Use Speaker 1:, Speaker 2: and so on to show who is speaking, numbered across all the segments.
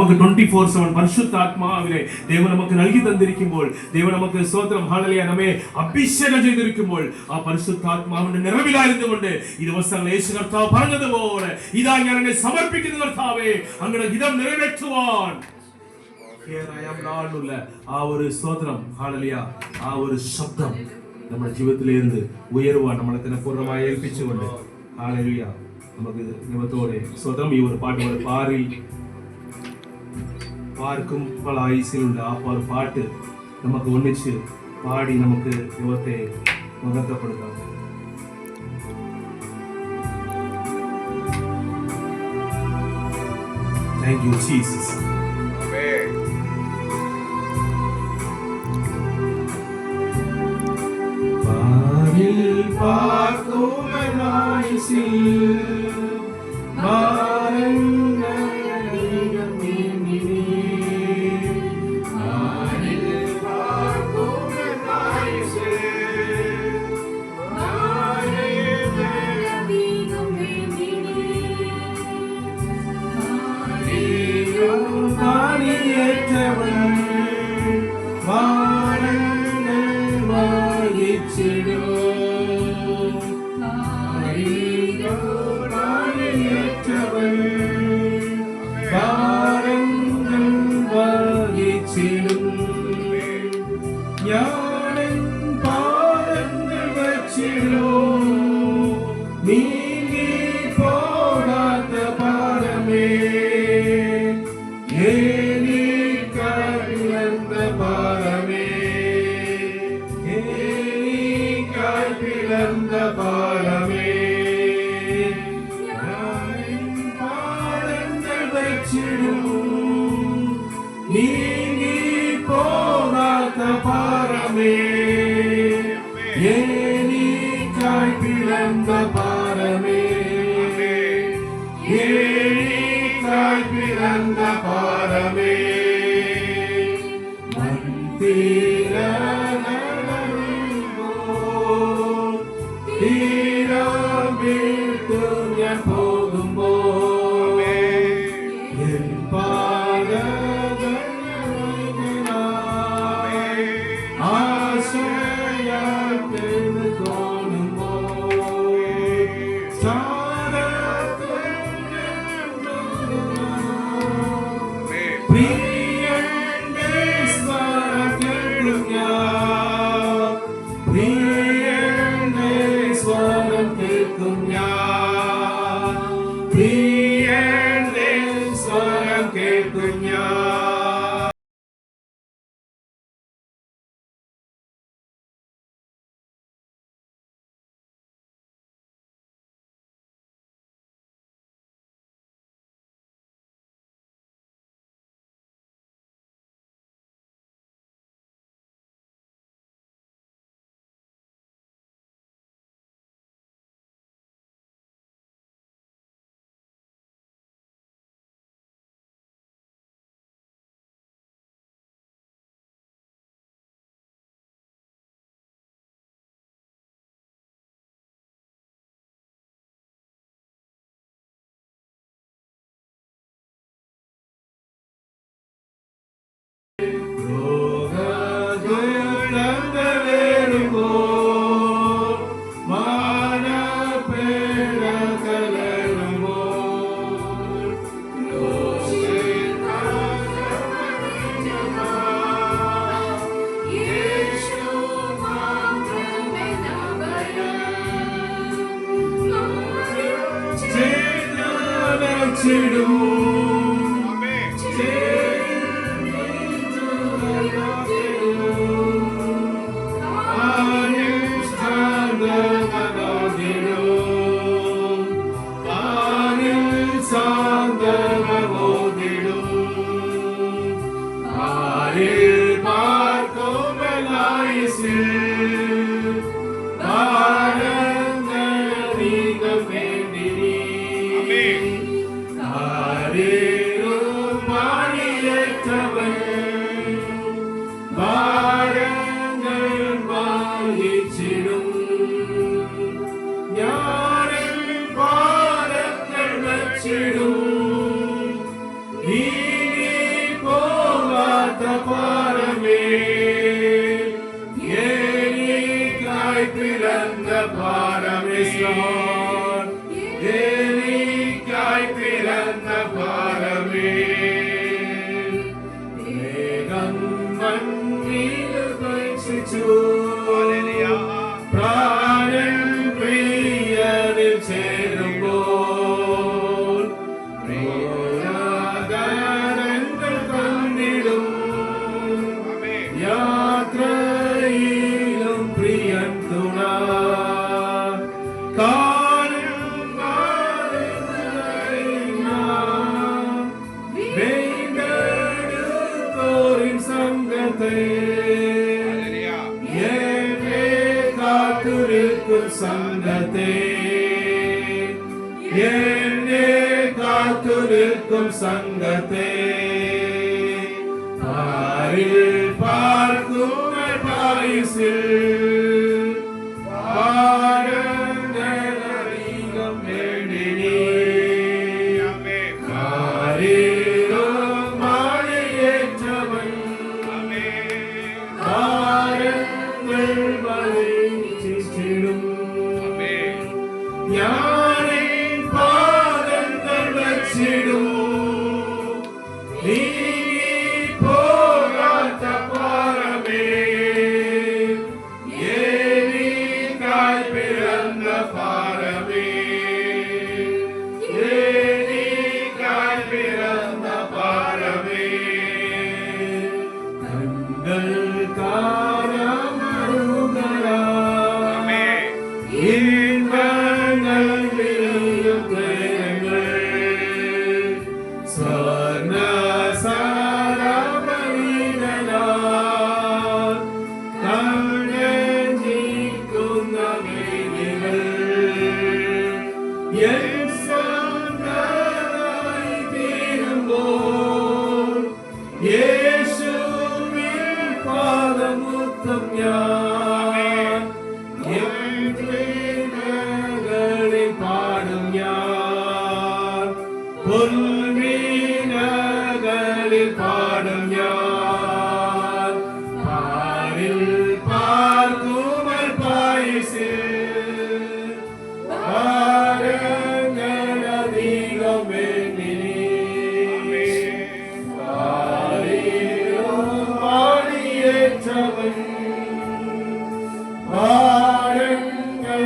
Speaker 1: നമുക്ക് 24/7 പരിശുദ്ധാത്മാവിനെ ദൈവം നമുക്ക് നൽകി തന്നിരിക്കുമ്പോൾ, ദൈവം നമുക്ക് സ്തോത്രം ഹല്ലേലൂയ നമ്മെ അഭിഷേകം ചെയ്തിരിക്കുമ്പോൾ, ആ പരിശുദ്ധാത്മാവിന്റെ നിറവിലായിരുന്നുകൊണ്ട് ഈ ദിവസങ്ങൾ യേശു കർത്താവ് പറഞ്ഞതുപോലെ, ഇതാ ഞാൻ എന്നെ സമർപ്പിക്കുന്ന കർത്താവേ, അങ്ങയുടെ ഹിതം നിറവേറ്റുവാൻ ആ ഒരു സ്തോത്രം ഹല്ലേലൂയ, ആ ഒരു ശബ്ദം നമ്മുടെ ജീവിതത്തിലിരുന്ന് ഉയരുവാൻ നമ്മളെ തന്നെ പൂർണ്ണമായി ഏൽപ്പിച്ചുകൊണ്ട് ഹല്ലേലൂയ നമുക്ക് ദൈവത്തോടെ സ്തോത്രം. ഈ ഒരു പാട്ട് പാർക്കും ആയുസിലുണ്ട്. ആ പാട്ട് നമുക്ക് ഒന്നിച്ച് പാടി നമുക്ക് ദൈവത്തെ മഹത്വപ്പെടുത്താം. Thank you, Jesus. പാർക്കും ആയുസിൽ பாரமே ஏனிக்காய் பிறந்த பாரமே ஏனிக்காய் பிறந்த பாரமே மேகம் மண்ணில் பயிற்சிச்சு பிராணன் பிரியனில் சேரும்போல் ോരാദാരങ്ങൾ കണ്ടിടും യാത്രയിലും പ്രിയൻ തുണ കാലും വേണ്ടടുത്തോറിൻ സംഘത്തെ എന്നെ കാത്തുനിൽക്കും സംഘത്തെ എന്നെ കാത്തുനിൽക്കും സംഘത്തെ പാരിൽ പാർക്കുന്ന പായസിൽ പാരംഗം വേണ്ടിനി മാറിയേറ്റവൻ ഭാരങ്ങൾ വഹിച്ചിടും ഞാനേ പാദങ്ങൾ വച്ചിടും നീ പോകാത്ത പാറമേ ഏനിക്കായി പിറന്ന പാറമേ ഏനിക്കായി പിറന്ന പാറമേ കണ്ണുകൾ കാണാമരുകളാ ഇൻപങ്ങൾ വിളിയും പ്രേമങ്ങൾ സ്വർണ്ണ സാരമണികളാൽ കണ്ണഞ്ചിക്കുന്ന വേദികൾ എൻ സ്വന്തമായി തീരുമ്പോൾ യേശുവിൻ പാദമുത്തം ഞാൻ ിൽ പാടും ഞാൻ പൊൻവീണകളിൽ പാടും ഞാൻ പാരിൽ പാർക്കുമൽ പായസിൽ ഭാരങ്ങളധികം വേണ്ടിനി പാടിയേറ്റവൻ ഭാരങ്ങൾ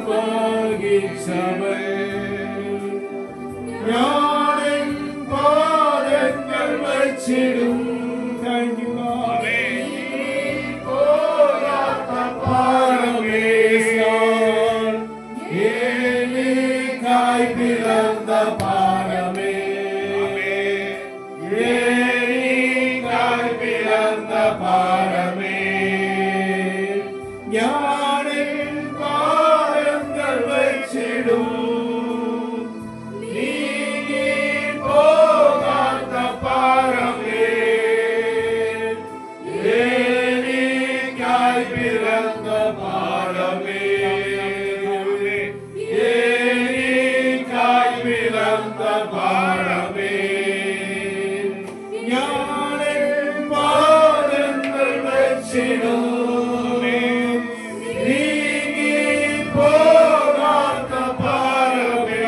Speaker 1: വഹിച്ചവൻ ഞാനെൻ പാദങ്ങൾ വച്ചിടും പോരാത്ത പാറമേ ഏനിക്കായി പിറന്ന പാറമേ ഏനിക്കായി പിറന്ന പാറമേ ഞാനെൻ പാദങ്ങൾ വച്ചിടും പോകാത്ത പാറമേ ഏനിക്കായി പിറന്ന പാറമേ ഏനിക്കായി പിറന്ന പാറമേ ഞാനെൻ പാദങ്ങൾ വച്ചിടും പോകാത്ത പാറമേ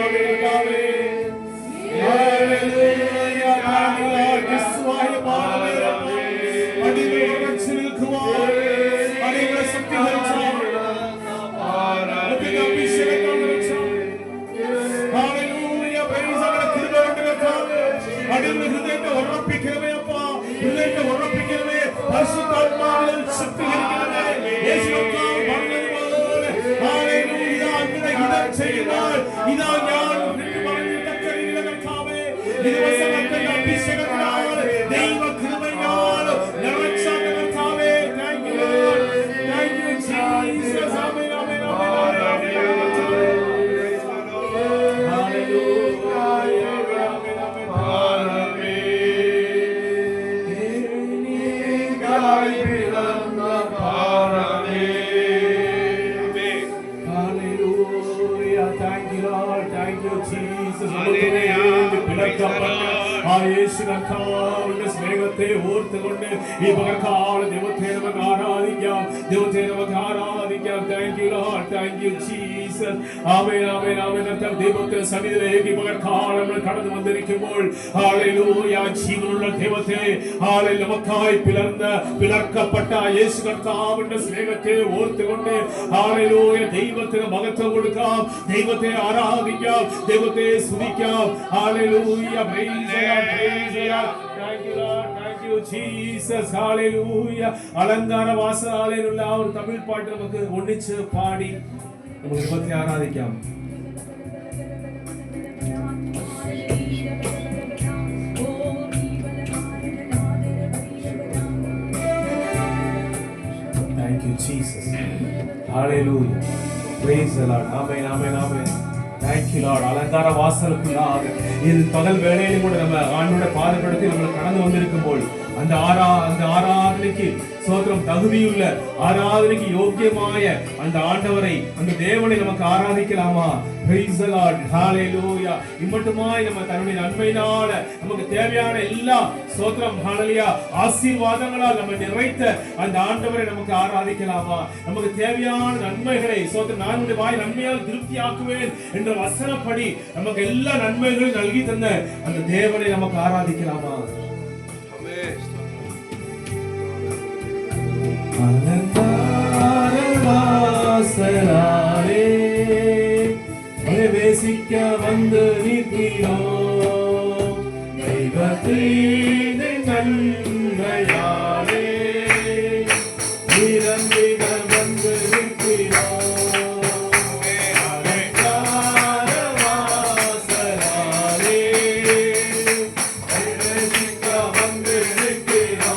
Speaker 1: ഇതാ ഞാൻ ദൈവ കൃപയാൽ നിറച്ച കർത്താവേ താങ്ക് യു ജീസസ് ആമേൻ ആമേൻ യേശു കർത്താവ് കർത്താവിന്റെ സ്നേഹത്തെ ഓർത്തുകൊണ്ട് ഈ പകർക്കാല ദൈവത്തെ നമുക്ക് ആരാധിക്കാം. ദൈവത്തെ നമുക്ക് ആരാധിക്കാം. Thank you lord, thank you Jesus. Amen, amen, amen. ദൈവത്തിന്റെ സന്നിധിയിലേക്ക് ഈ പകർക്കാലം നമ്മൾ കടന്നു വന്നിരിക്കുമ്പോൾ ഹല്ലേലൂയ, ജീവനുള്ള ദൈവത്തെ നമുക്കായി പിളർക്കപ്പെട്ട യേശു കർത്താവിന്റെ സ്നേഹത്തെ ഓർത്തുകൊണ്ട് ഹല്ലേലൂയ, ദൈവത്തിന് മഹത്വം കൊടുക്കാം, ദൈവത്തെ ആരാധിക്കാം, ദൈവത്തെ സ്തുതിക്കാം. Hallelujah, praise the Lord, praise the Lord. Thank you lord, thank you Jesus. Hallelujah. അലങ്കാര വാസനാലയിലുള്ള ആ ഒരു തമിഴ് പാട്ട് നമുക്ക് ഒന്നിച്ച് പാടി നമുക്ക് ദൈവത്തെ ആരാധിക്കാം. Thank you, Jesus. Hallelujah. Praise the Lord. Amen, amen, amen. Thank you, Lord. அலங்கார வாசலுக்குள்ளாக இது பகல் வேளையிலும் கூட நம்ம ஆண்டோட பாதப்படத்தில் நம்ம கடந்து வந்திருக்கும்போது அந்த ஆராதனைக்கு சோத்திரம் தகுதியுள்ள ஆராதனைக்கு யோக்கியமாய அந்த ஆண்டவரை, அந்த தேவனை நமக்கு ஆராதிக்கலாமா? Praise the Lord. Hallelujah. இம்மட்டுமாய் நம்ம தன்னுடைய நன்மையினால நமக்கு தேவையான எல்லா சோத்திரம் ஹalleluya ஆசீர்வாதங்களால் நம்ம நிறைத்த அந்த ஆண்டவரை நமக்கு ஆராதிக்கலாமா? நமக்கு தேவையான நன்மைகளை சோத்திரம் நான் உடைய வாய் நன்மையால் திருப்தியாக்குவேன் என்ற வசனப்படி நமக்கு எல்லா நன்மைகளையும் நல்கி தந்த அந்த தேவனை நமக்கு ஆராதிக்கலாமா? அலங்காரவாசலாலே பிரவேசிக்க வந்து நிற்கிறோ தெய்வத்தின் நன்மையாலே நிரம்பிட வந்து நிற்கிறோ அலங்காரவாசலாலே பிரவேசிக்க வந்து நிற்கிறோ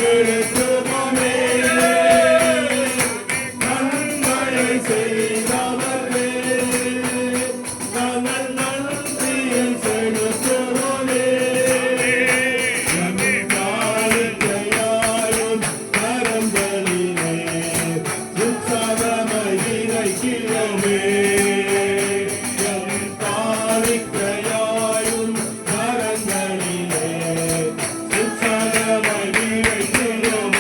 Speaker 2: செலுத்துவோமே. நன்மையை செய்தவரே, நாங்கள் நன்றியை செலுத்துவோமே. எம் காணிக்கையாயும் கரங்களிலே உற்சாகமாய் இறைக்கிறோமே. எம் காணிக்கையாயும் கரங்களிலே உற்சாகமாய் இறைக்கிறோமே.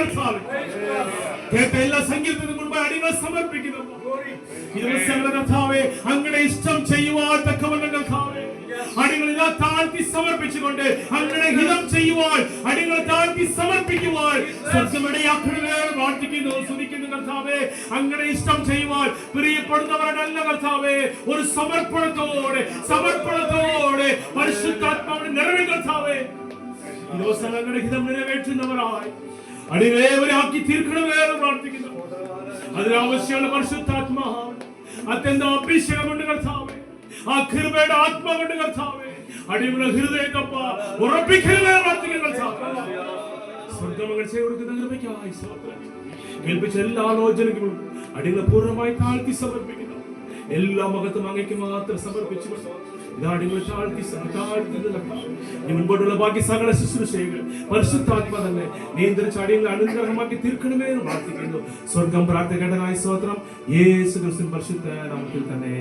Speaker 1: കർത്താവേ. കേട്ട എല്ലാ സംഗീതത്തിനും മുൻപായി അടിയങ്ങൾ സമർപ്പിക്കുന്നു. ഈ ദിവസങ്ങളിൽ കർത്താവേ അങ്ങയുടെ ഇഷ്ടം ചെയ്യുവാൻ തക്കവണ്ണം കർത്താവേ അടിയങ്ങളെ താഴ്ത്തി സമർപ്പിച്ചുകൊണ്ട് അങ്ങയുടെ ഹിതം ചെയ്യുവാൻ അടിയങ്ങളെ താഴ്ത്തി സമർപ്പിക്കുവാൻ സ്വർഗ്ഗമിടയാക്കണമേ പ്രാർത്ഥിക്കുന്നു, സ്തുതിക്കുന്നു കർത്താവേ. അങ്ങയുടെ ഇഷ്ടം ചെയ്യുവാൻ പ്രിയപ്പെടുന്നവരല്ല കർത്താവേ, ഒരു സമർപ്പണത്തോടെ പരിശുദ്ധാത്മാവിന്റെ നിറവിൽ കർത്താവേ ഈ ദിവസം അങ്ങയുടെ ഹിതം നിറവേറ്റുന്നവരായി അടിയങ്ങളേവരാക്കി തീർക്കണമേ പ്രാർത്ഥിക്കുന്നു. അതിനാവശ്യമുള്ള പരിശുദ്ധാത്മാവ് അത്യന്തം അഭിഷേകമുണ്ട് കർത്താവേ, ആ കൃപയുടെ ആത്മാവുണ്ട് കർത്താവേ. അടിയങ്ങളുടെ ഹൃദയത്തപ്പ ഉറപ്പിക്കണമേ പ്രാർത്ഥിക്കുന്നു കർത്താവേ. സ്വർഗ്ഗമങ്ങൾ ചെയ്തു കൊടുക്കുന്ന കൃപയ്ക്കായി സ്തോത്രം. കേൾപ്പിച്ച എല്ലാ ആലോചനകളും അടിയങ്ങളെ പൂർണ്ണമായി താഴ്ത്തി സമർപ്പിക്കുന്നു. എല്ലാ മഹത്വം അങ്ങേക്ക് മാത്രം സമർപ്പിച്ചു ഇതാടികളെ താഴ്ത്തി മുൻപോട്ടുള്ള ബാക്കി സകല ശുശ്രൂഷകൾ പരിശുദ്ധാത്മ തന്നെ നിയന്ത്രിച്ച് അടിയങ്ങളെ അനുഗ്രഹമാക്കി തീർക്കണമേ എന്ന് പ്രാർത്ഥിക്കുന്നു. സ്വർഗം പ്രാർത്ഥിക്കേണ്ടതായി സ്തോത്രം. യേശു ക്രിസ്തു പരിശുദ്ധ നാമത്തിൽ തന്നെ.